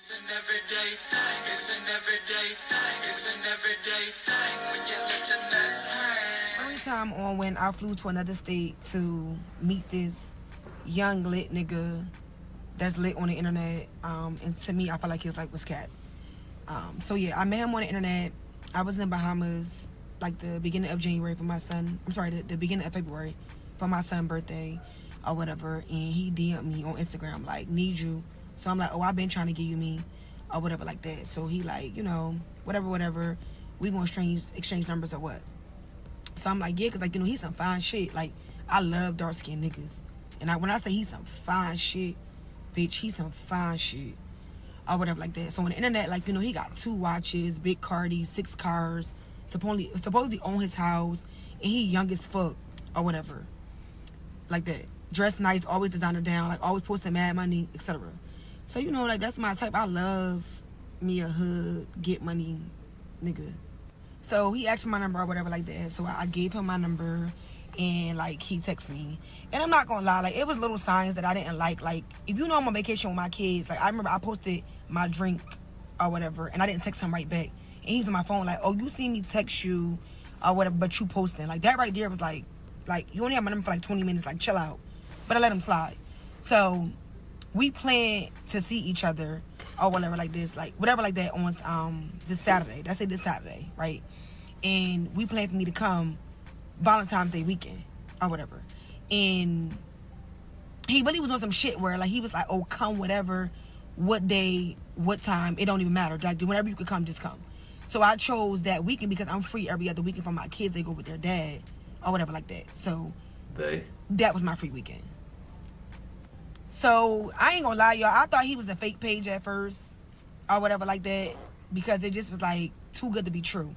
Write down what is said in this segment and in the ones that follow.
It's an everyday thing. It's an everyday thing. It's an everyday thing when you let your nuts hang. Every time on when I flew to another state to meet this young lit nigga that's lit on the internet, and to me I felt like he was cat. So yeah, I met him on the internet. I was in Bahamas like the beginning of January for my son. I'm sorry, the beginning of February for my son's birthday or whatever, and he DM'd me on Instagram like, need you. So I'm like, oh, I've been trying to give you me or whatever like that. So he like, whatever, we gonna exchange numbers or what. So I'm like, yeah, because like, he's some fine shit. Like, I love dark skinned niggas. And when I say he's some fine shit, bitch, he's some fine shit or whatever like that. So on the internet, like, he got 2 watches, big Cardi, 6 cars, supposedly own his house, and he young as fuck or whatever like that. Dressed nice, always designer down, like always posting mad money, etc. So like, that's my type. I love me a hood get money nigga. So he asked for my number or whatever like that. So I gave him my number, and like, he texted me. And I'm not gonna lie, like, it was little signs that I didn't like. Like, if I'm on vacation with my kids, like, I remember I posted my drink or whatever, and I didn't text him right back. And he was on my phone like, oh, you see me text you or whatever, but you posting. Like, that right there was like you only have my number for like 20 minutes, like, chill out. But I let him slide. So we planned to see each other or whatever like this, like whatever like that on this Saturday. Let's say this Saturday, right? And we planned for me to come Valentine's Day weekend or whatever. And he really was on some shit where like he was like, oh, come whatever, what day, what time, it don't even matter. Like, whenever you could come, just come. So I chose that weekend because I'm free every other weekend for my kids. They go with their dad or whatever like that. So that was my free weekend. So I ain't gonna lie, y'all, I thought he was a fake page at first or whatever like that, because it just was like too good to be true.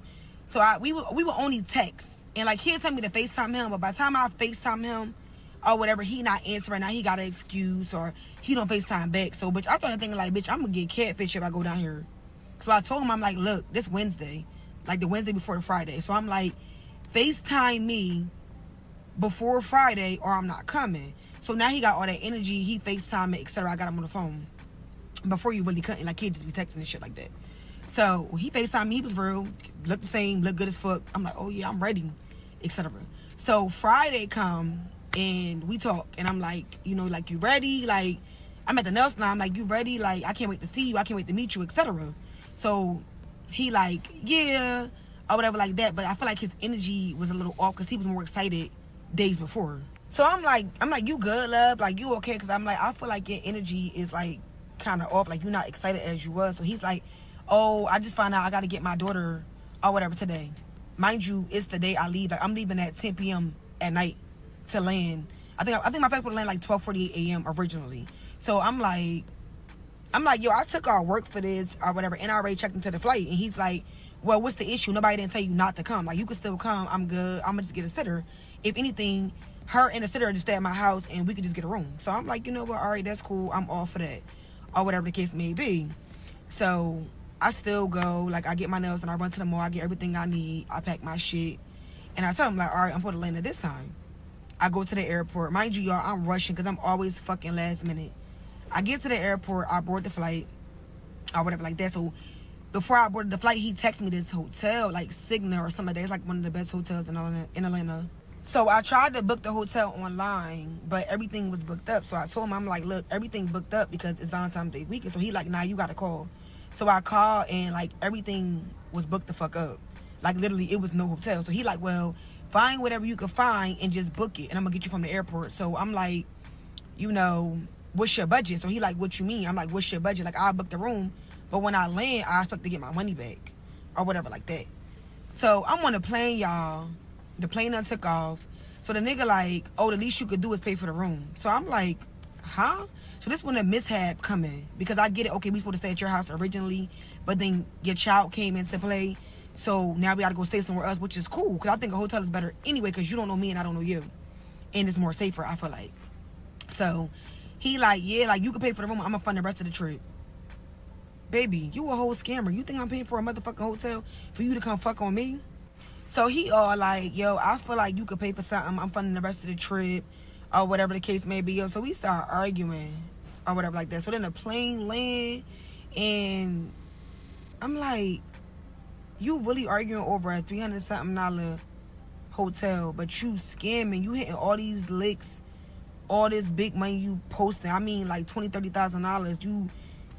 So we would only text, and like, he'll tell me to FaceTime him, but by the time I FaceTime him or whatever, he not answering. Now he got an excuse, or he don't FaceTime back. So bitch, I started thinking like, bitch, I'm gonna get catfish if I go down here. So I told him, I'm like, look, this Wednesday, like the Wednesday before the Friday. So I'm like, FaceTime me before Friday or I'm not coming. So now he got all that energy, he FaceTime me, etc. I got him on the phone before you really couldn't, like, he'd just be texting and shit like that. So he FaceTime me, he was real, looked the same, looked good as fuck. I'm like, oh yeah, I'm ready, etc. So Friday come and we talk, and I'm like, like, you ready? Like, I'm at the nail salon, I'm like, you ready? Like, I can't wait to see you, I can't wait to meet you, etc. So he like, yeah, or whatever like that. But I feel like his energy was a little off because he was more excited days before. So I'm like, you good, love? Like, you okay? Because I'm like, I feel like your energy is like kind of off. Like, you're not excited as you was. So he's like, oh, I just found out I got to get my daughter or whatever today. Mind you, it's the day I leave. Like, I'm leaving at 10 p.m. at night to land. I think my flight would land like 12:48 a.m. originally. So I'm like, yo, I took our work for this or whatever, and I already checked into the flight. And he's like, well, what's the issue? Nobody didn't tell you not to come. Like, you could still come. I'm good. I'm gonna just get a sitter. If anything, her and the sitter just stay at my house, and we could just get a room. So I'm like, you know what? All right, that's cool. I'm all for that, or whatever the case may be. So I still go. Like, I get my nails and I run to the mall. I get everything I need. I pack my shit, and I tell him like, all right, I'm for the land at this time. I go to the airport. Mind you, y'all, I'm rushing because I'm always fucking last minute. I get to the airport. I board the flight, or whatever like that. So before I boarded the flight, he texted me this hotel, like Signa or something like that. It's like one of the best hotels in Atlanta. So I tried to book the hotel online, but everything was booked up. So I told him, I'm like, look, everything booked up because it's Valentine's Day weekend. So he like, nah, you got to call. So I called, and like, everything was booked the fuck up. Like, literally, it was no hotel. So he like, well, find whatever you can find and just book it, and I'm gonna get you from the airport. So I'm like, what's your budget? So he like, what you mean? I'm like, what's your budget? Like, I'll book the room, but when I land, I expect to get my money back or whatever like that. So I'm on the plane, y'all. The plane done took off. So the nigga like, oh, the least you could do is pay for the room. So I'm like, huh? So this when the mishap come in, because I get it. Okay, we supposed to stay at your house originally, but then your child came into play. So now we got to go stay somewhere else, which is cool, because I think a hotel is better anyway, because you don't know me and I don't know you. And it's more safer, I feel like. So he like, yeah, like, you can pay for the room. I'm going to fund the rest of the trip. Baby, you a whole scammer. You think I'm paying for a motherfucking hotel for you to come fuck on me? So he all like, yo, I feel like you could pay for something. I'm funding the rest of the trip or whatever the case may be. Yo, so we start arguing or whatever like that. So then the plane land, And I'm like, you really arguing over a $300-something hotel, but you scamming, you hitting all these licks, all this big money you posting. I mean, like $20,000-$30,000. You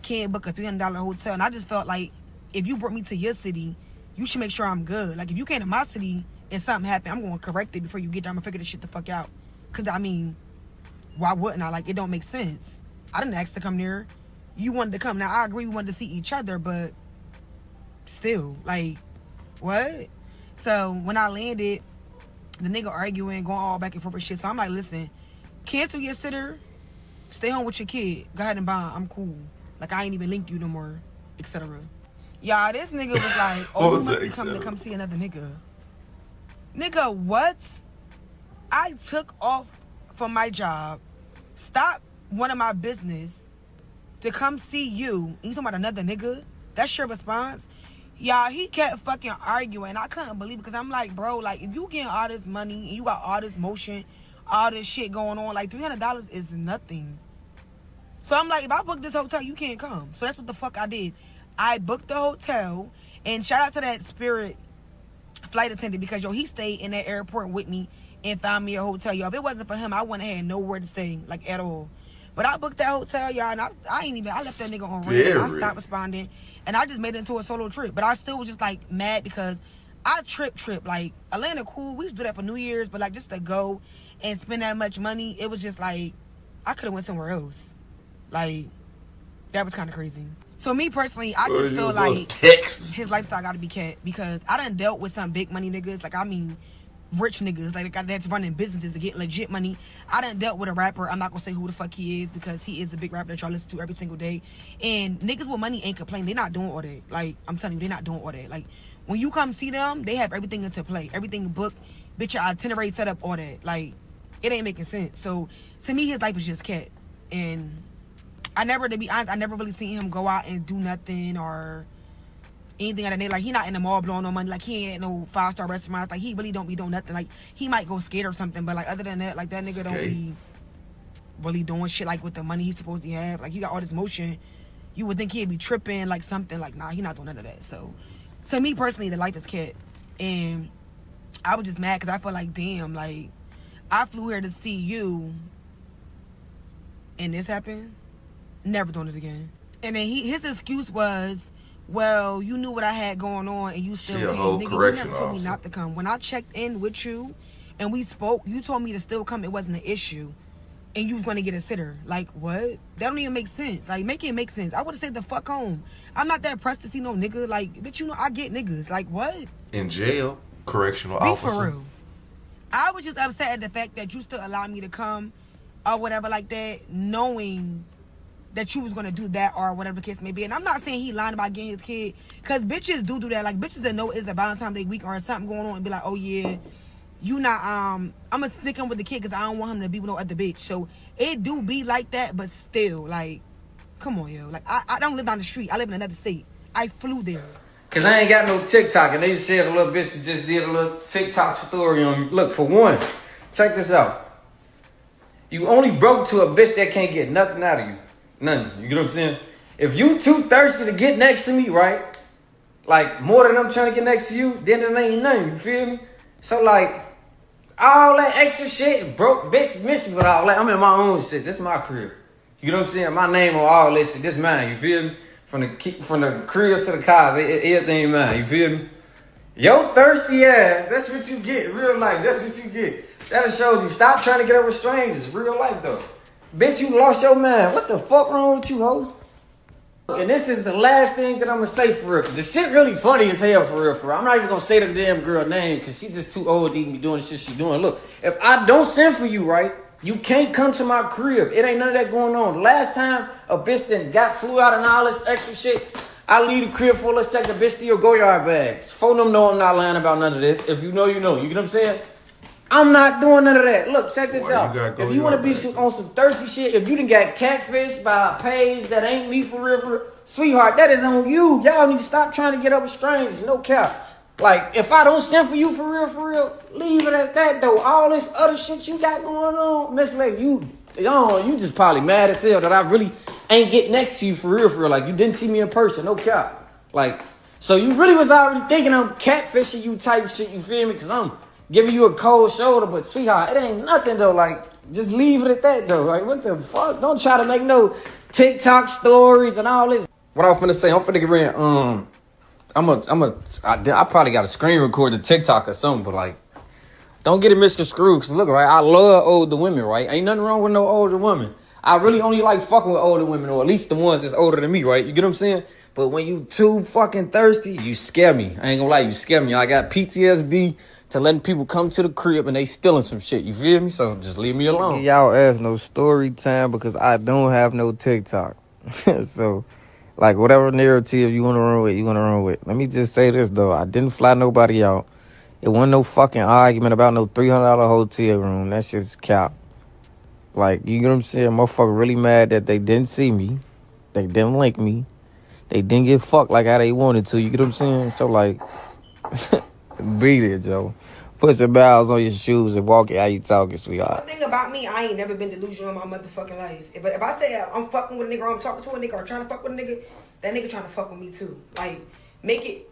can't book a $300 hotel. And I just felt like, if you brought me to your city, you should make sure I'm good. Like, if you came to my city and something happened, I'm going to correct it before you get there. I'm going to figure this shit the fuck out. Because, I mean, why wouldn't I? Like, it don't make sense. I didn't ask to come there. You wanted to come. Now, I agree we wanted to see each other, but still, like, what? So, when I landed, the nigga arguing, going all back and forth with shit. So, I'm like, listen, cancel your sitter. Stay home with your kid. Go ahead and bond. I'm cool. Like, I ain't even link you no more, etc. Y'all, this nigga was like, oh, you must be coming to come see another nigga. Nigga, what? I took off from my job, stopped one of my business to come see you. And you talking about another nigga? That's your response? Y'all, he kept fucking arguing. I couldn't believe it because I'm like, bro, like, if you getting all this money and you got all this motion, all this shit going on, like, $300 is nothing. So I'm like, if I book this hotel, you can't come. So that's what the fuck I did. I booked the hotel, and shout out to that Spirit flight attendant because, yo, he stayed in that airport with me and found me a hotel, y'all. If it wasn't for him, I wouldn't have had nowhere to stay, like, at all. But I booked that hotel, y'all, and I left that nigga on red. I stopped responding, and I just made it into a solo trip. But I still was just, like, mad because I trip. Like, Atlanta cool. We used to do that for New Year's, but, like, just to go and spend that much money, it was just, like, I could have went somewhere else. Like, that was kind of crazy. So me personally, I just feel like his lifestyle got to be kept because I done dealt with some big money niggas. Like, I mean, rich niggas. Like, that's running businesses to get legit money. I done dealt with a rapper. I'm not going to say who the fuck he is because he is a big rapper that y'all listen to every single day. And niggas with money ain't complaining. They not doing all that. Like, I'm telling you, they not doing all that. Like, when you come see them, they have everything into play. Everything booked. Bitch, your itinerary set up, all that. Like, it ain't making sense. So, to me, his life is just kept. And to be honest, I never really seen him go out and do nothing or anything like that. Like, he not in the mall blowing no money. Like, he ain't no 5-star restaurants. Like, he really don't be doing nothing. Like, he might go skate or something, but, like, other than that, like, that nigga don't be really doing shit, like, with the money he's supposed to have. Like, he got all this motion. You would think he'd be tripping, like, something. Like, nah, he not doing none of that. So, to me, personally, the life is kept. And I was just mad because I felt like, damn, like, I flew here to see you, and this happened. Never doing it again. And then his excuse was, well, you knew what I had going on and you still came. Nigga, you never told me not to come. When I checked in with you and we spoke, you told me to still come. It wasn't an issue. And you was going to get a sitter. Like, what? That don't even make sense. Like, make it make sense. I would have said the fuck home. I'm not that pressed to see no nigga. Like, bitch, you know, I get niggas. Like, what? In jail, correctional officer. Be for real. I was just upset at the fact that you still allowed me to come or whatever like that, knowing that you was gonna do that or whatever the case may be. And I'm not saying he lying about getting his kid, because bitches do that. Like, bitches that know it's a Valentine's Day week or something going on and be like, oh yeah, you not, I'm gonna stick him with the kid because I don't want him to be with no other bitch. So it do be like that, but still, like, come on, yo. Like, I don't live down the street. I live in another state. I flew there. Cause I ain't got no TikTok, and they just said a little bitch that just did a little TikTok story on me. Look, for one, check this out. You only broke to a bitch that can't get nothing out of you. Nothing. You get what I'm saying? If you too thirsty to get next to me, right? Like, more than I'm trying to get next to you, then it ain't nothing. You feel me? So, like, all that extra shit, broke bitch, miss me with all that. I'm in my own shit. This is my crib. You get what I'm saying? My name on all this shit. This mine. You feel me? From the crib to the cars, everything mine. You feel me? Yo thirsty ass. That's what you get. Real life. That's what you get. That'll show you. Stop trying to get over strangers. Real life, though. Bitch, you lost your mind. What the fuck wrong with you, ho? And this is the last thing that I'm gonna say for real. The shit really funny as hell for real. I'm not even gonna say the damn girl name because she's just too old to even be doing the shit she doing. Look, if I don't send for you, right, you can't come to my crib. It ain't none of that going on. Last time a bitch then flew out and all this extra shit, I leave the crib full of sex, the bitch steal go-yard bags. Phone them know I'm not lying about none of this. If you know, you know. You get what I'm saying? I'm not doing none of that. Look, check this out. If you want to be on some thirsty shit, if you done got catfished by a page that ain't me for real, sweetheart, that is on you. Y'all need to stop trying to get up with strangers. No cap. Like, if I don't send for real, leave it at that, though. All this other shit you got going on, Miss Lady, you Yo, you just probably mad as hell that I really ain't get next to you for real, for real. Like, you didn't see me in person, no cap. Like, so you really was already thinking I'm catfishing you type shit, you feel me? Because I'm giving you a cold shoulder, but sweetheart, it ain't nothing though. Like, just leave it at that though. Like, what the fuck? Don't try to make no TikTok stories and all this. What I was finna say, I'm finna get ready. I probably got a screen record the TikTok or something, but like, don't get it misconstrued. Cause look, right, I love older women, right? Ain't nothing wrong with no older women. I really only like fucking with older women, or at least the ones that's older than me, right? You get what I'm saying? But when you too fucking thirsty, you scare me. I ain't gonna lie, you scare me. I got PTSD to letting people come to the crib and they stealing some shit. You feel me? So just leave me alone. Y'all ask no story time because I don't have no TikTok. So, like, whatever narrative you want to run with, you want to run with. Let me just say this, though. I didn't fly nobody out. It wasn't no fucking argument about no $300 hotel room. That shit's cap. Like, you get what I'm saying? Motherfucker really mad that they didn't see me. They didn't link me. They didn't get fucked like how they wanted to. You get what I'm saying? So, like, beat it, Joe. Put some bells on your shoes and walk it how you talking, sweetheart. One thing about me, I ain't never been delusional in my motherfucking life. But if I say I'm fucking with a nigga or I'm talking to a nigga or trying to fuck with a nigga, that nigga trying to fuck with me too. Like, make it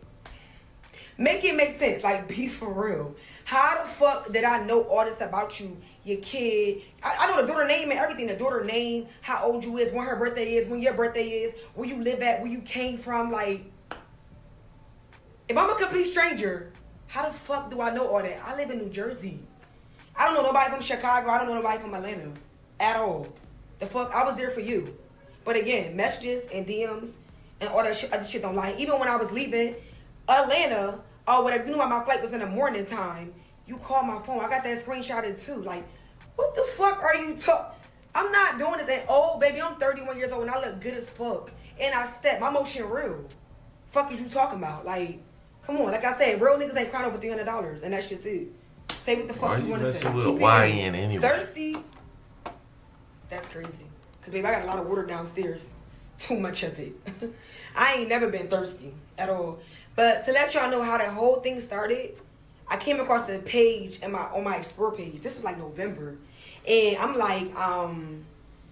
make sense. Like, be for real. How the fuck did I know all this about you, your kid? I know the daughter name and everything. The daughter name, how old you is, when her birthday is, when your birthday is, where you live at, where you came from. Like, if I'm a complete stranger, how the fuck do I know all that? I live in New Jersey. I don't know nobody from Chicago. I don't know nobody from Atlanta at all. The fuck? I was there for you. But again, messages and DMs and all that shit, other shit don't lie. Even when I was leaving Atlanta or whatever, you knew my flight was in the morning time, you called my phone. I got that screenshotted too. Like, what the fuck are you talking? I'm not doing this. And oh, baby, I'm 31 years old and I look good as fuck. And I step. My motion real. Fuck is you talking about? Like, come on. Like I said, real niggas ain't crying over $300. And that's just it. Say what the fuck you want to say. Why you messing with a YN anyway? Thirsty? That's crazy. Because, baby, I got a lot of water downstairs. Too much of it. I ain't never been thirsty at all. But to let y'all know how that whole thing started, I came across the page on my Explore page. This was like November. And I'm like,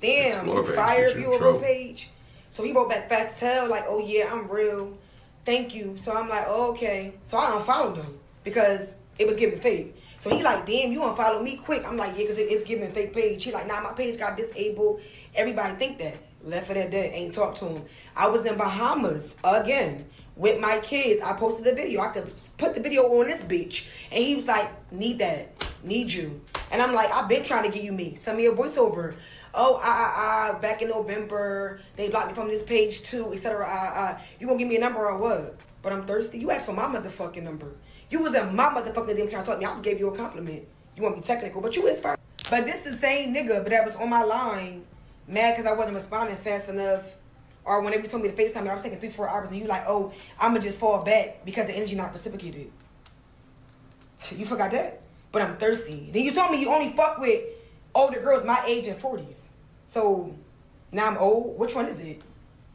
damn, you fired you a real page? So he wrote back fast as hell, like, oh yeah, I'm real. Thank you. So I'm like, oh, okay. So I unfollowed him because it was giving fake. So he like, damn, you unfollow me quick. I'm like, yeah, because it's giving fake page. He like, nah, my page got disabled. Everybody think that. Left it at that. Ain't talked to him. I was in Bahamas again with my kids. I posted the video. I could put the video on this bitch. And he was like, need that. Need you. And I'm like, I've been trying to get you me. Send me a voiceover. Oh, back in November, they blocked me from this page too, etc. You gonna give me a number or what? But I'm thirsty. You asked for my motherfucking number. You was in my motherfucking DM trying to talk to me. I just gave you a compliment. You want to be technical, but you is first. But this is the same nigga, but that was on my line, mad because I wasn't responding fast enough. Or whenever you told me to FaceTime me, I was taking 3-4 hours, and you like, oh, I'ma just fall back because the energy not reciprocated. You forgot that? But I'm thirsty. Then you told me you only fuck with older girls my age and 40s. So now I'm old. Which one is it?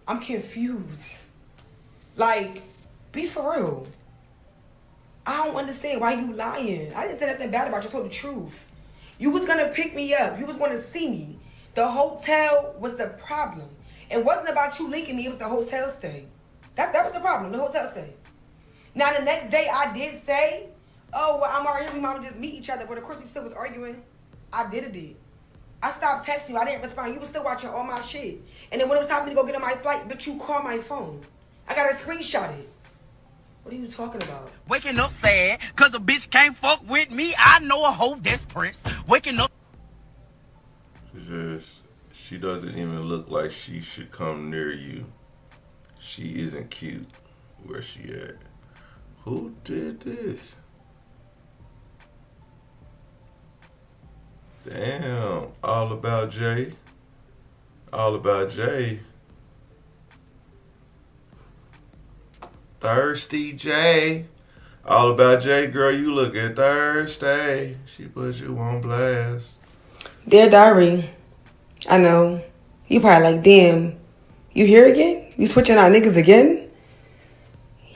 I'm confused. Like, be for real. I don't understand why you lying. I didn't say nothing bad about you. I told the truth. You was gonna pick me up. You was gonna see me. The hotel was the problem. It wasn't about you linking me. It was the hotel stay. That was the problem. The hotel stay. Now the next day I did say, oh, well, I'm already here. We might just meet each other. But of course we still was arguing. I did it. I stopped texting you. I didn't respond. You was still watching all my shit. And then when it was time for me to go get on my flight, bitch, you called my phone. I got to screenshot it. What are you talking about? Waking up sad, cause a bitch can't fuck with me. I know a hoe that's pressed. Waking up. She says she doesn't even look like she should come near you. She isn't cute. Where she at? Who did this? Damn. All about Jay. All about Jay. Thirsty Jay. All about Jay, girl, you looking thirsty. She put you on blast. Dear Diary, I know. You probably like, damn, you here again? You switching out niggas again?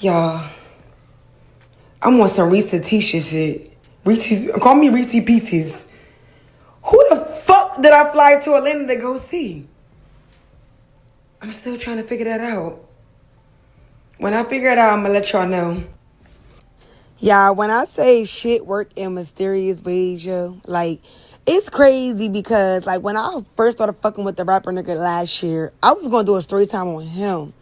Y'all, I'm on some Reese Tisha shit. Reese's, call me Reese Pieces. Who the fuck did I fly to Atlanta to go see? I'm still trying to figure that out. When I figure it out, I'm gonna let y'all know. Yeah, when I say shit work in mysterious ways, yo, like, it's crazy because, like, when I first started fucking with the rapper nigga last year, I was gonna do a story time on him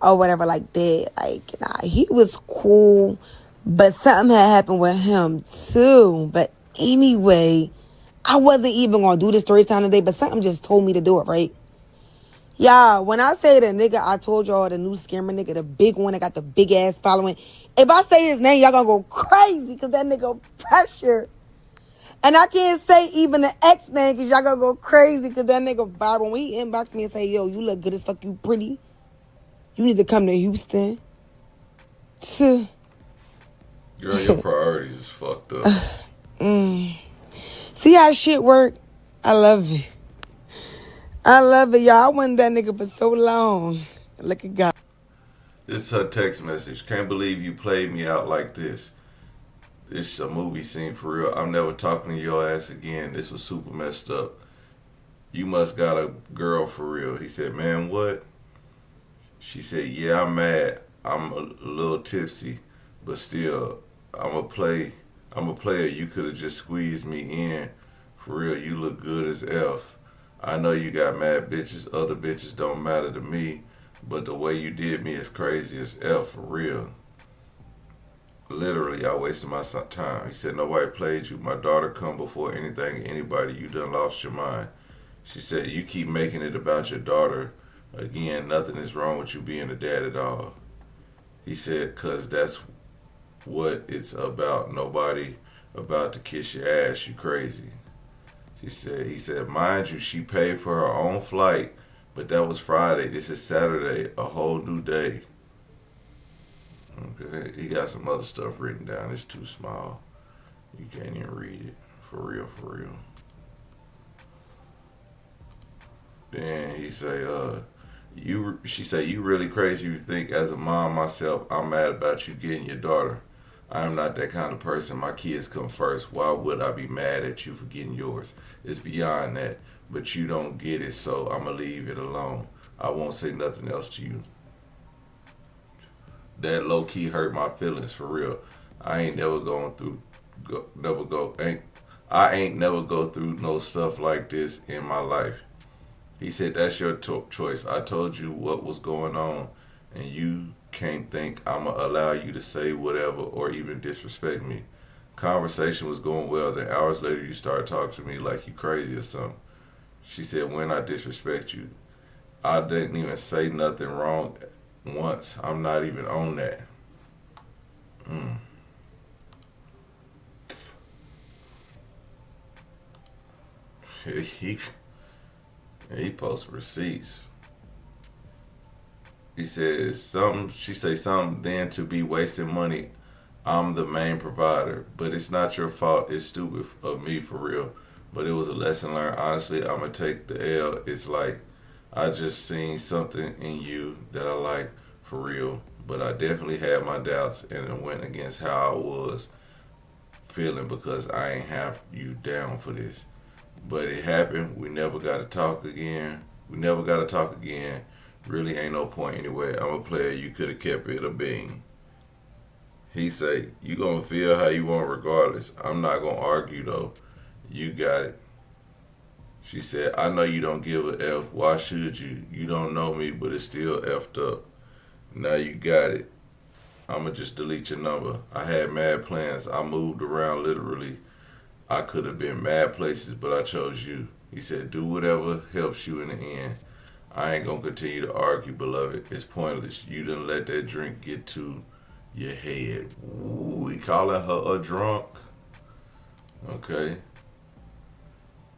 or whatever like that. Like, nah, he was cool, but something had happened with him too. But anyway, I wasn't even gonna do the story time today, but something just told me to do it, right? Yeah, when I say the nigga, I told y'all the new scammer nigga, the big one that got the big ass following. If I say his name, y'all gonna go crazy because that nigga pressure. And I can't say even the ex name because y'all gonna go crazy because that nigga viral. When he inboxed me and say, yo, you look good as fuck, you pretty. You need to come to Houston. Girl, your priorities is fucked up. See how shit work? I love it. I love it, y'all. I wanted that nigga for so long. Look at God. This is her text message. Can't believe you played me out like this. This is a movie scene for real. I'm never talking to your ass again. This was super messed up. You must got a girl for real. He said, man, what? She said, yeah, I'm mad. I'm a little tipsy, but still, I'm a player. You could have just squeezed me in. For real, you look good as F. I know you got mad bitches. Other bitches don't matter to me, but the way you did me is crazy as F, for real. Literally, I wasted my time. He said, nobody played you. My daughter come before anything, anybody. You done lost your mind. She said, you keep making it about your daughter. Again, nothing is wrong with you being a dad at all. He said, cause that's what it's about. Nobody about to kiss your ass. You crazy. He said, mind you, she paid for her own flight, but that was Friday. This is Saturday, a whole new day. Okay, he got some other stuff written down. It's too small. You can't even read it. For real, for real. Then he say, she say, you really crazy. You think as a mom myself, I'm mad about you getting your daughter. I am not that kind of person. My kids come first. Why would I be mad at you for getting yours? It's beyond that. But you don't get it, so I'm going to leave it alone. I won't say nothing else to you. That low-key hurt my feelings, for real. I ain't never going through, I ain't never go through no stuff like this in my life. He said, that's your choice. I told you what was going on, and you can't think I'm going to allow you to say whatever or even disrespect me. Conversation was going well, then hours later you started talking to me like you crazy or something. She said, when I disrespect you, I didn't even say nothing wrong once. I'm not even on that. He posts receipts. He says something. She say something. Then to be wasting money, I'm the main provider, but it's not your fault. It's stupid of me, for real. But it was a lesson learned. Honestly, I'm gonna take the L. It's like I just seen something in you that I like, for real. But I definitely had my doubts, and it went against how I was feeling because I ain't have you down for this. But it happened. We never got to talk again. Really ain't no point anyway. I'm a player. You could have kept it a bean. He say, you gonna feel how you want regardless. I'm not gonna argue though. You got it. She said, I know you don't give a F. Why should you? You don't know me, but it's still effed up. Now you got it. I'ma just delete your number. I had mad plans. I moved around literally. I could have been mad places, but I chose you. He said, do whatever helps you in the end. I ain't gonna continue to argue, beloved. It's pointless. You done let that drink get to your head. Ooh, we calling her a drunk. Okay.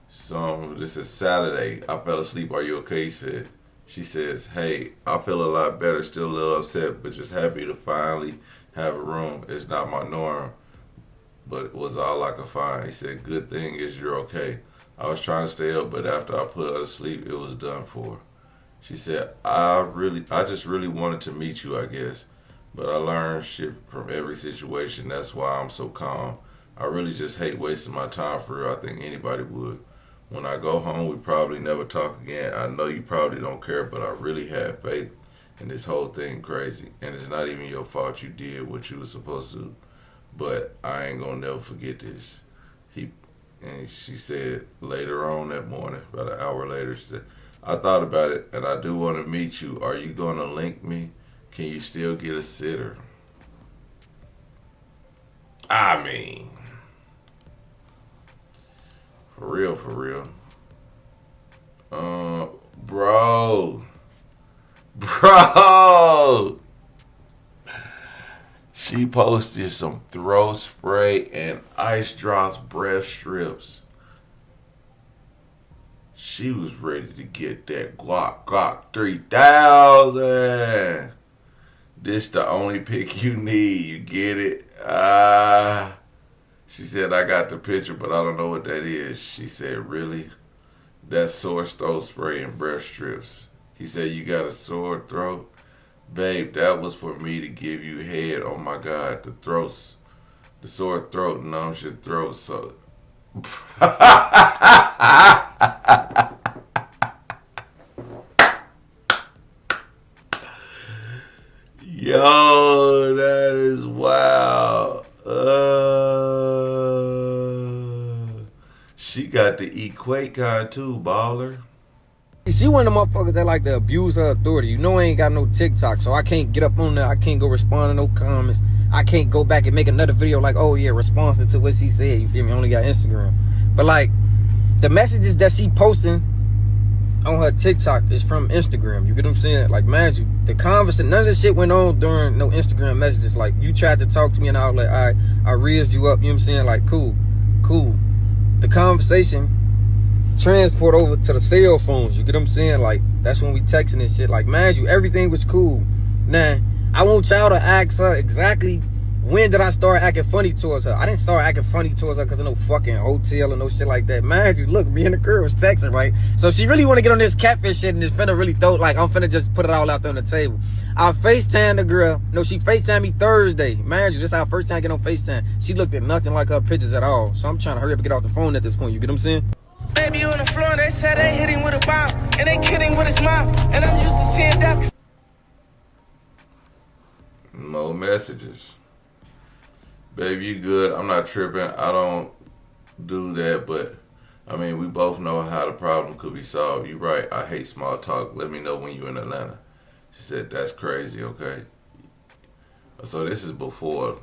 So this is Saturday. I fell asleep. Are you okay? She says, hey, I feel a lot better. Still a little upset, but just happy to finally have a room. It's not my norm, but it was all I could find. He said, good thing is you're okay. I was trying to stay up, but after I put her to sleep, it was done for. She said, I just really wanted to meet you, I guess. But I learned shit from every situation. That's why I'm so calm. I really just hate wasting my time, for real. I think anybody would. When I go home, we probably never talk again. I know you probably don't care, but I really have faith in this whole thing crazy. And it's not even your fault. You did what you were supposed to. But I ain't gonna never forget this. She said later on that morning, about an hour later, she said, I thought about it and I do want to meet you. Are you gonna link me? Can you still get a sitter? I mean, for real, for real. Bro. She posted some throat spray and ice drops breath strips. She was ready to get that guac 3000. This the only pic you need. You get it? She said, I got the picture, but I don't know what that is. She said, really? That's sore throat spray and breath strips. He said, you got a sore throat? Babe, that was for me to give you head. Oh my God, the sore throat numbs your throat. So, yo, that is wild. She got the equate kind too, baller. She one of the motherfuckers that like to abuse her authority. You know I ain't got no TikTok, so I can't get up on there. I can't go respond to no comments. I can't go back and make another video like, oh yeah, responding to what she said. You feel me? I only got Instagram. But like, the messages that she posting on her TikTok is from Instagram. You get what I'm saying? Like, man, you, the conversation, none of this shit went on during no Instagram messages. Like, you tried to talk to me and I was like, all right, I raised you up. You know what I'm saying? Like, cool. The conversation transport over to the cell phones. You get what I'm saying? Like, that's when we texting and shit. Like, man, you, everything was cool. Nah, I want y'all to ask her exactly when did I start acting funny towards her. I didn't start acting funny towards her because of no fucking hotel or no shit like that. Man, you look, me and the girl was texting, right? So she really want to get on this catfish shit and is finna really throw, like, I'm finna just put it all out there on the table. I FaceTimed the girl. No, she FaceTimed me Thursday. Man, you, this is our first time getting on FaceTime. She looked at nothing like her pictures at all. So I'm trying to hurry up and get off the phone at this point. You get what I'm saying? Baby on the floor, they said they hit him with a bomb, and they kidding with his mom, and I'm used to seeing that. No messages. Baby, you good? I'm not tripping. I don't do that, but I mean, we both know how the problem could be solved. You right. I hate small talk. Let me know when you're in Atlanta. She said, that's crazy, okay? So this is before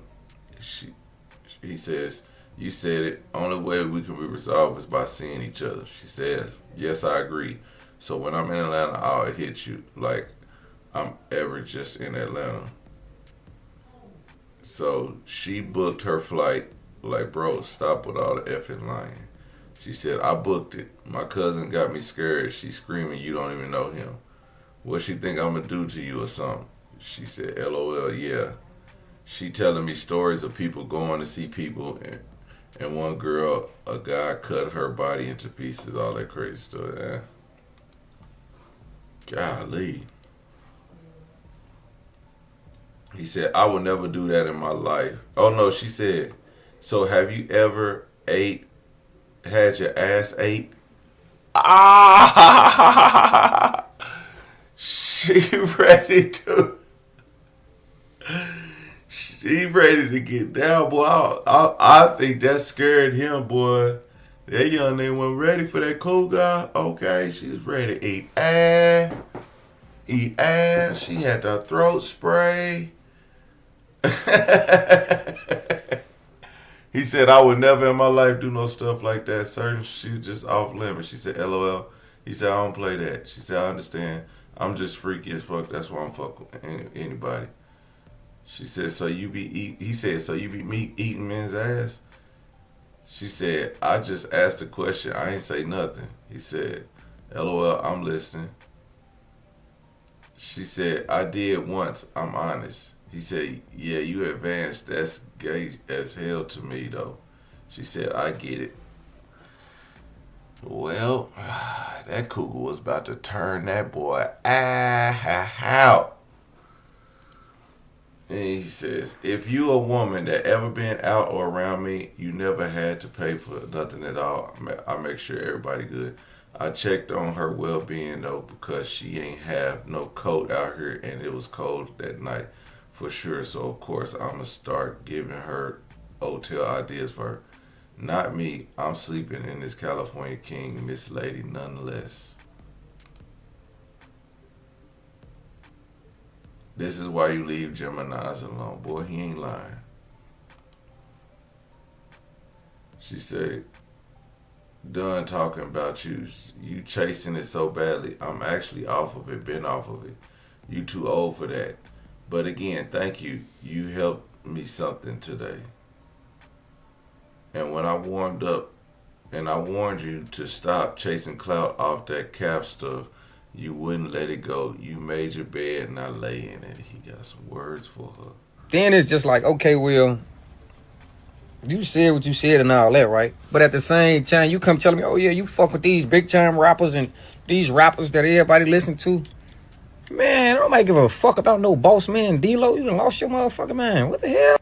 he says, you said it, only way we can be resolved is by seeing each other. She said, yes, I agree. So when I'm in Atlanta, I'll hit you like I'm ever just in Atlanta. So she booked her flight. Like, bro, stop with all the effing lying. She said, I booked it. My cousin got me scared. She's screaming, you don't even know him. What she think I'm gonna do to you or something? She said, LOL, yeah. She telling me stories of people going to see people, and one girl, a guy cut her body into pieces, all that crazy stuff. Yeah. Golly. He said, I would never do that in my life. Oh no, she said, so have you ever had your ass ate? Ah! She ready to get down, boy. I think that scared him, boy. That young nigga wasn't ready for that cool guy. Okay, she was ready to eat ass. She had the throat spray. He said, I would never in my life do no stuff like that. Certain she just off limits. She said, LOL. He said, I don't play that. She said, I understand. I'm just freaky as fuck. That's why I'm fucking with anybody. She said, so you be he said, so you be eating men's ass? She said, I just asked a question. I ain't say nothing. He said, LOL, I'm listening. She said, I did once. I'm honest. He said, yeah, you advanced. That's gay as hell to me, though. She said, I get it. Well, that cougar was about to turn that boy out. And he says, if you a woman that ever been out or around me, you never had to pay for nothing at all. I make sure everybody good. I checked on her well-being though because she ain't have no coat out here and it was cold that night for sure. So of course I'ma start giving her hotel ideas for her. Not me. I'm sleeping in this California King, Miss Lady, nonetheless. This is why you leave Gemini's alone. Boy, he ain't lying. She said, done talking about you. You chasing it so badly. I'm actually off of it, been off of it. You too old for that. But again, thank you. You helped me something today. And when I warmed up and I warned you to stop chasing clout off that cap stuff, you wouldn't let it go. You made your bed and I lay in it. He got some words for her. Then it's just like, okay, Will, you said what you said and all that, right? But at the same time, you come telling me, oh yeah, you fuck with these big time rappers and these rappers that everybody listen to. Man, nobody give a fuck about no boss man, D-Lo. You done lost your motherfucking mind. What the hell?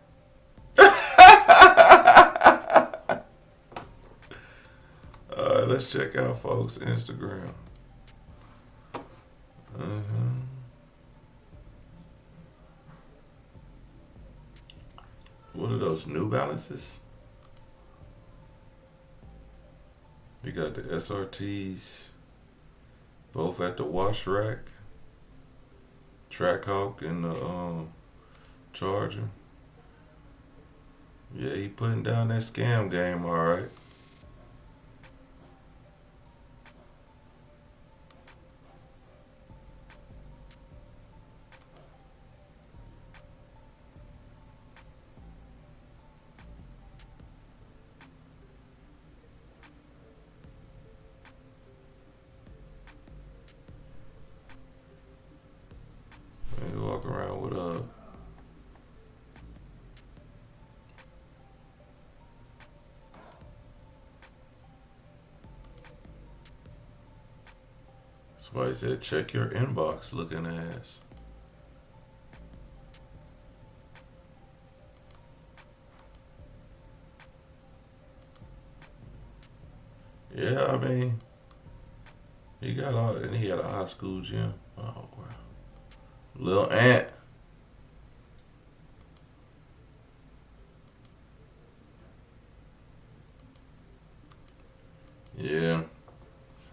Let's check out folks' Instagram. What are those, New Balances? You got the SRTs, both at the wash rack. Trackhawk and the Charger. Yeah, he putting down that scam game, all right. And you walk around with that's why he said check your inbox looking ass. Yeah, I mean, he got all, and he had a high school gym. Oh wow, Lil Ant. Yeah.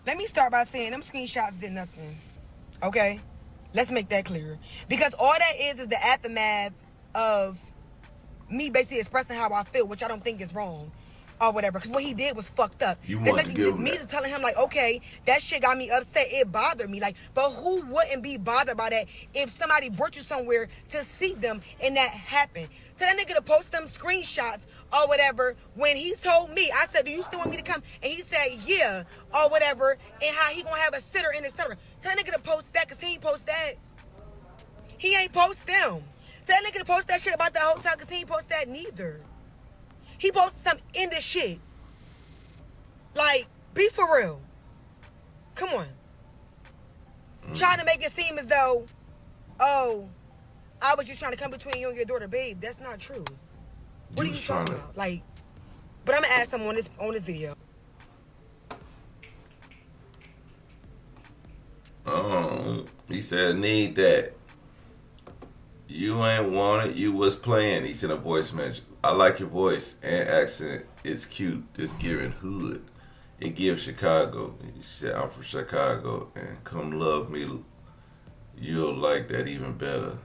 Let me start by saying them screenshots did nothing. Okay? Let's make that clear. Because all that is the aftermath of me basically expressing how I feel, which I don't think is wrong. Or whatever, because what he did was fucked up. You It's want to give him me that. just telling him like, okay, that shit got me upset. It bothered me. Like, but who wouldn't be bothered by that if somebody brought you somewhere to see them and that happened? So that nigga to post them screenshots or whatever. When he told me, I said, do you still want me to come? And he said, yeah, or whatever. And how he gonna have a sitter and etc. So that nigga to post that, because he ain't post that. He ain't post them. So that nigga to post that shit about the hotel, because he ain't post that neither. He posted some end of shit. Like, be for real. Come on. Trying to make it seem as though, oh, I was just trying to come between you and your daughter, babe. That's not true. What are you talking about? Like, but I'm gonna ask him on this video. He said, need that. You ain't want it, you was playing. He sent a voice message. I like your voice and accent. It's cute. It's giving hood. It gives Chicago. He said, I'm from Chicago and come love me. You'll like that even better.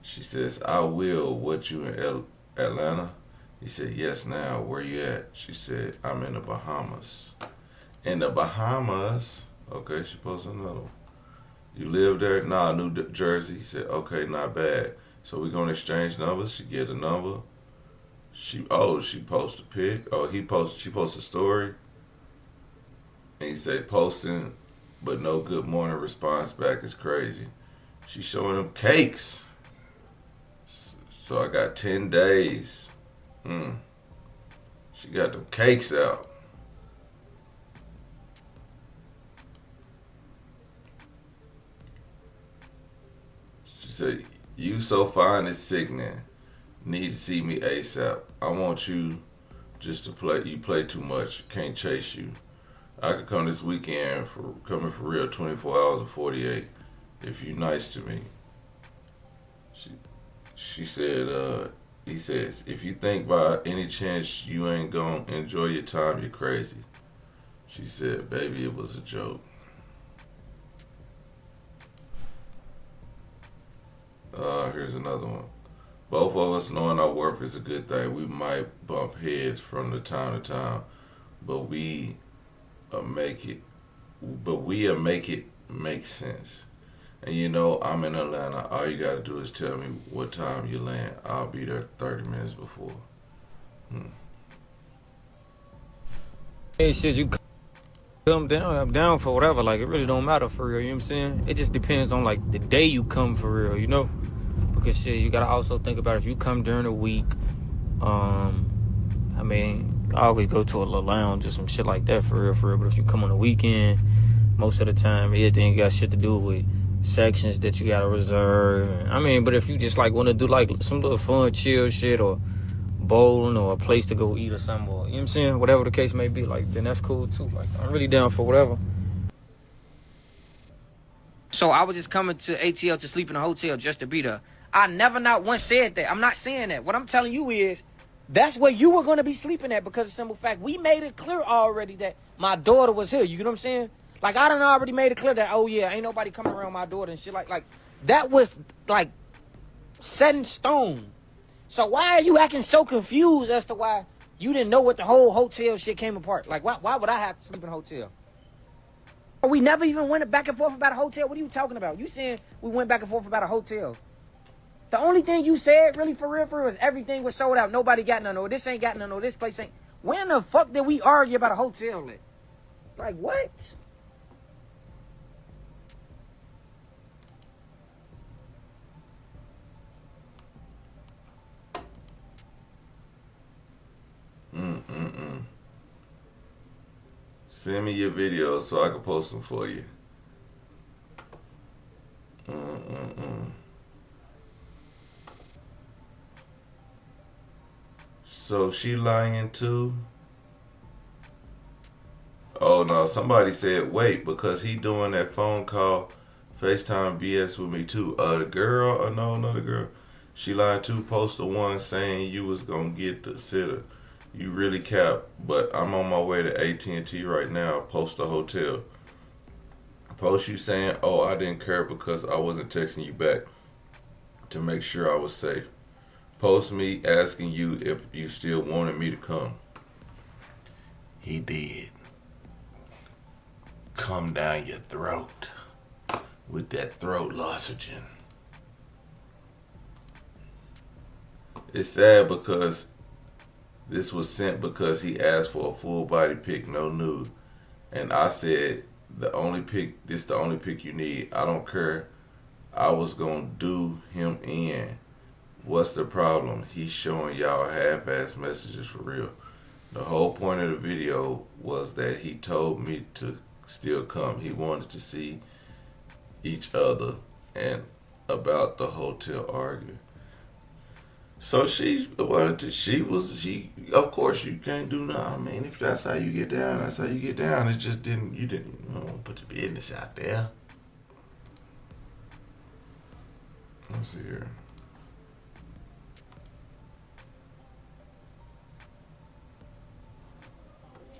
She says, I will. What, you in Atlanta? He said, yes now. Where you at? She said, I'm in the Bahamas. In the Bahamas? Okay, she posted another one. You live there? Nah, New Jersey. He said, okay, not bad. So we gonna exchange numbers. She get a number. She posted a pic. She posted a story. And he said posting, but no good morning response back is crazy. She showing him cakes. So I got 10 days. She got them cakes out. She said, You so fine it's sickening. Need to see me ASAP. I want you just to play. You play too much. Can't chase you. I could come this weekend for coming for real 24 hours or 48 if you nice to me. She said, he says, if you think by any chance you ain't gonna enjoy your time, you're crazy. She said, baby, it was a joke. Here's another one. Both of us knowing our worth is a good thing. We might bump heads from the time to time, but we make it. Make it make sense. And you know, I'm in Atlanta. All you gotta do is tell me what time you land. I'll be there 30 minutes before. Hey, shit, you come down, I'm down for whatever. Like, it really don't matter for real, you know what I'm saying? It just depends on, like, the day you come for real, you know? Because, shit, you gotta also think about if you come during the week, I mean, I always go to a little lounge or some shit like that for real. But if you come on the weekend, most of the time, everything got shit to do with sections that you gotta reserve. I mean, but if you just, like, want to do, like, some little fun, chill shit or bowling or a place to go eat or something, or, you know what I'm saying, whatever the case may be, like, then that's cool too. Like, I'm really down for whatever. So I was just coming to ATL to sleep in a hotel just to be there. I never not once said that. I'm not saying that. What I'm telling you is that's where you were going to be sleeping at, because of the simple fact we made it clear already that my daughter was here. You know what I'm saying? Like, I done already made it clear that, oh yeah, ain't nobody coming around my daughter and shit. Like that was like set in stone. So why are you acting so confused as to why you didn't know what the whole hotel shit came apart? Like, why would I have to sleep in a hotel? We never even went back and forth about a hotel. What are you talking about? You saying we went back and forth about a hotel. The only thing you said, really, for real, is everything was sold out. Nobody got none, or this ain't got none, or this place ain't. When the fuck did we argue about a hotel at? Like, what? Send me your videos so I can post them for you. So she lying too? Oh no, somebody said wait, because he doing that phone call FaceTime BS with me too. The girl, or no, another girl. She lying too. Post the one saying you was gonna get the sitter. You really cap, but I'm on my way to AT&T right now. Post the hotel. Post you saying, oh, I didn't care because I wasn't texting you back to make sure I was safe. Post me asking you if you still wanted me to come. He did. Come down your throat with that throat lozenge. It's sad because this was sent because he asked for a full body pic, no nude. And I said, this the only pic you need. I don't care. I was gonna do him in. What's the problem? He's showing y'all half-ass messages for real. The whole point of the video was that he told me to still come. He wanted to see each other and about the hotel arguing. So of course you can't do nothing. I mean, if that's how you get down, that's how you get down. It just you didn't put the business out there. Let's see here.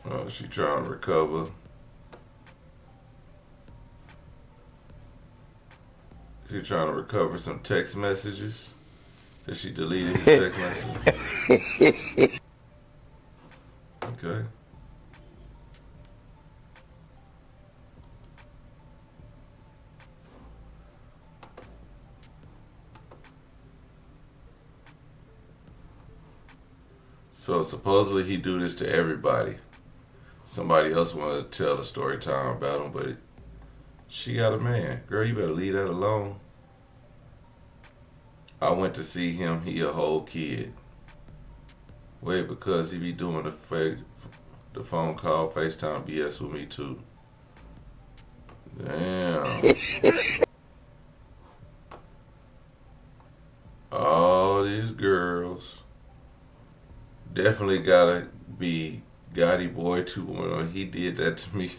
Oh, she trying to recover. She trying to recover some text messages. That she deleted his text message. Okay. So supposedly he do this to everybody. Somebody else wanted to tell a story time about him, but she got a man. Girl, you better leave that alone. I went to see him. He a whole kid. Wait, because he be doing the phone call, FaceTime BS with me too. Damn. girls. Definitely gotta be Gotti Boy 2.0. He did that to me.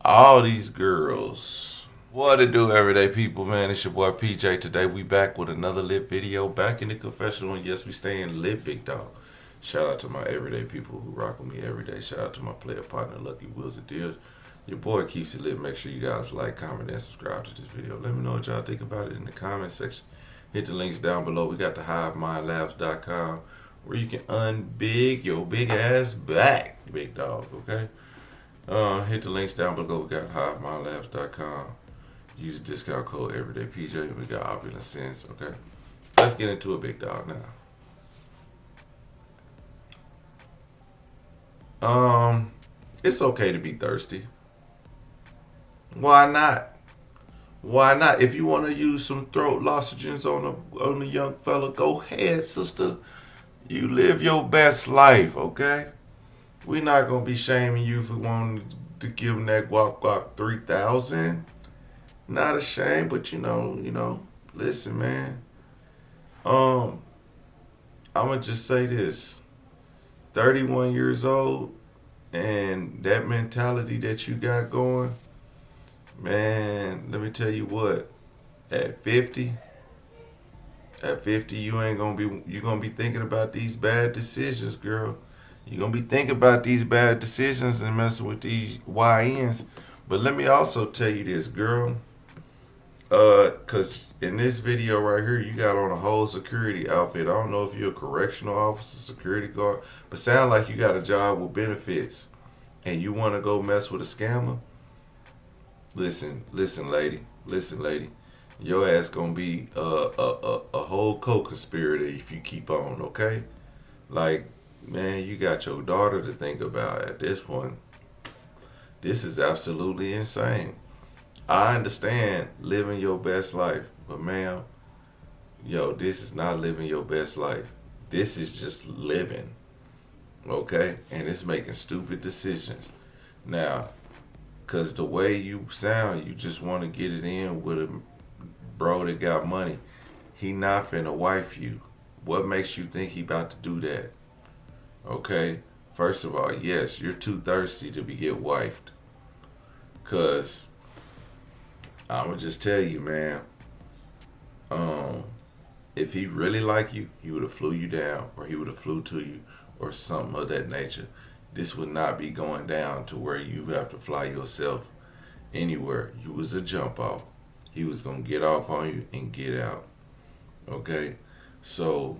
All these girls. What it do, everyday people, man? It's your boy PJ. Today we back with another lit video. Back in the confessional, and yes, we staying lit, big dog. Shout out to my everyday people who rock with me every day. Shout out to my player partner, Lucky Wills and Deals. Your boy keeps it lit. Make sure you guys like, comment, and subscribe to this video. Let me know what y'all think about it in the comment section. Hit the links down below. We got the HiveMindLabs.com where you can unbig your big ass back, big dog, okay? Hit the links down below. We got HiveMindLabs.com. Use the discount code everydaypj. We got Opulence Scents, okay? Let's get into it, big dog, now. It's okay to be thirsty. Why not? Why not? If you want to use some throat lozenges on a young fella, go ahead, sister. You live your best life, okay? We're not gonna be shaming you for wanting to give him that guac 3000. Not ashamed, but you know. Listen, man. I'ma just say this: 31 years old, and that mentality that you got going. Man, let me tell you what, at 50, you're gonna be thinking about these bad decisions, girl. You're gonna be thinking about these bad decisions and messing with these YNs. But let me also tell you this, girl. Cause in this video right here, you got on a whole security outfit. I don't know if you're a correctional officer, security guard, but sound like you got a job with benefits and you wanna go mess with a scammer. Listen, lady. Your ass gonna be a whole co-conspirator if you keep on, okay? Like, man, you got your daughter to think about at this point. This is absolutely insane. I understand living your best life, but ma'am, this is not living your best life. This is just living, okay? And it's making stupid decisions. Now, because the way you sound, you just want to get it in with a bro that got money. He not finna wife you. What makes you think he about to do that? Okay? First of all, yes, you're too thirsty to be get wifed. Because I'ma just tell you, man, if he really like you, he would have flew you down, or he would have flew to you, or something of that nature. This would not be going down to where you have to fly yourself anywhere. You was a jump off. He was going to get off on you and get out. Okay? So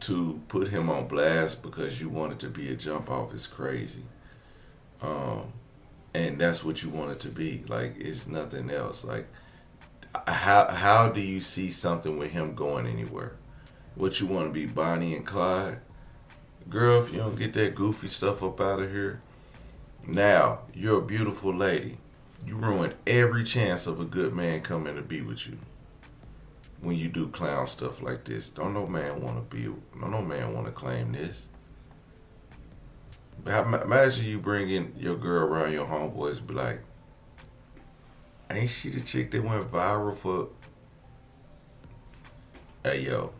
to put him on blast because you wanted to be a jump off is crazy. And that's what you want it to be. Like, it's nothing else. Like, how do you see something with him going anywhere? What, you want to be Bonnie and Clyde? Girl, if you don't get that goofy stuff up out of here. Now, you're a beautiful lady. You ruin every chance of a good man coming to be with you when you do clown stuff like this. No man want to claim this. Imagine you bringing your girl around your homeboys and be like, ain't she the chick that went viral for... Hey, yo.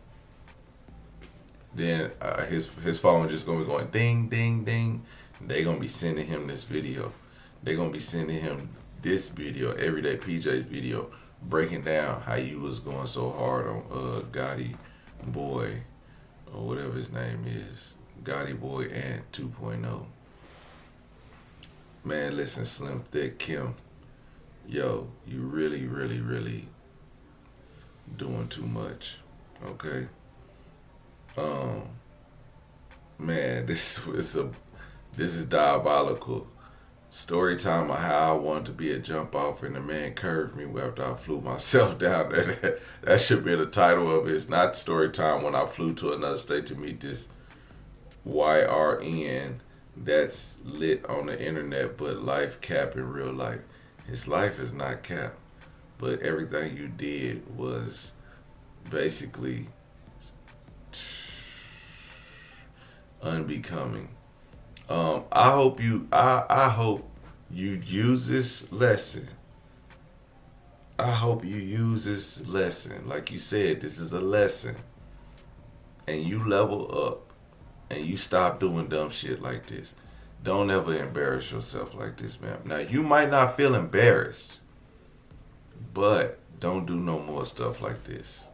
Then his phone just gonna be going ding, ding, ding. They gonna be sending him this video. They gonna be sending him this video, Everyday PJ's video, breaking down how you was going so hard on Gotti Boy, or whatever his name is, Gotti Boy and 2.0. Man, listen, Slim Thick Kim, yo, you really doing too much, okay? Man, this is diabolical. Story time of how I wanted to be a jump off and the man curved me after I flew myself down there. That should be the title of it. It's not story time when I flew to another state to meet this YRN that's lit on the internet, but life cap in real life. His life is not cap, but everything you did was basically unbecoming. I hope you use this lesson. I hope you use this lesson. Like you said, this is a lesson. And you level up and you stop doing dumb shit like this. Don't ever embarrass yourself like this, man. Now, you might not feel embarrassed, but don't do no more stuff like this.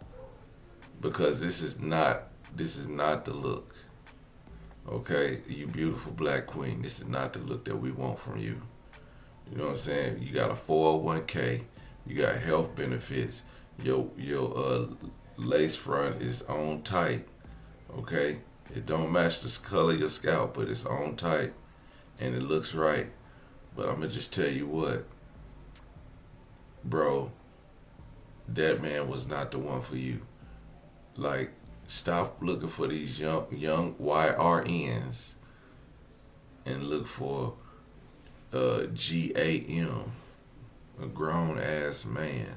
Because this is not the look. Okay? You beautiful black queen. This is not the look that we want from you. You know what I'm saying? You got a 401k. You got health benefits. Your lace front is on tight. Okay? It don't match the color of your scalp, but it's on tight. And it looks right. But I'm going to just tell you what. Bro, that man was not the one for you. Like, stop looking for these young YRNs and look for GAM, a grown ass man.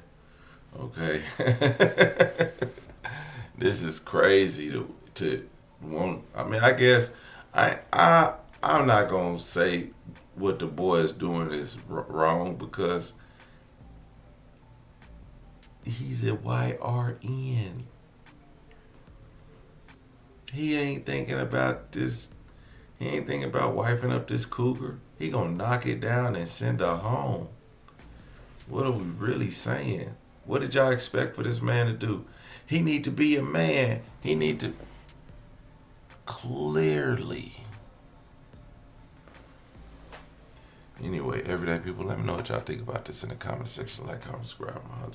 Okay, this is crazy to want. I mean, I guess I'm not gonna say what the boy is doing is wrong because he's a YRN. He ain't thinking about this. He ain't thinking about wifing up this cougar. He gonna knock it down and send her home. What are we really saying? What did y'all expect for this man to do? He need to be a man. He need to clearly. Anyway, everyday people, let me know what y'all think about this in the comment section. Like, comment, subscribe, my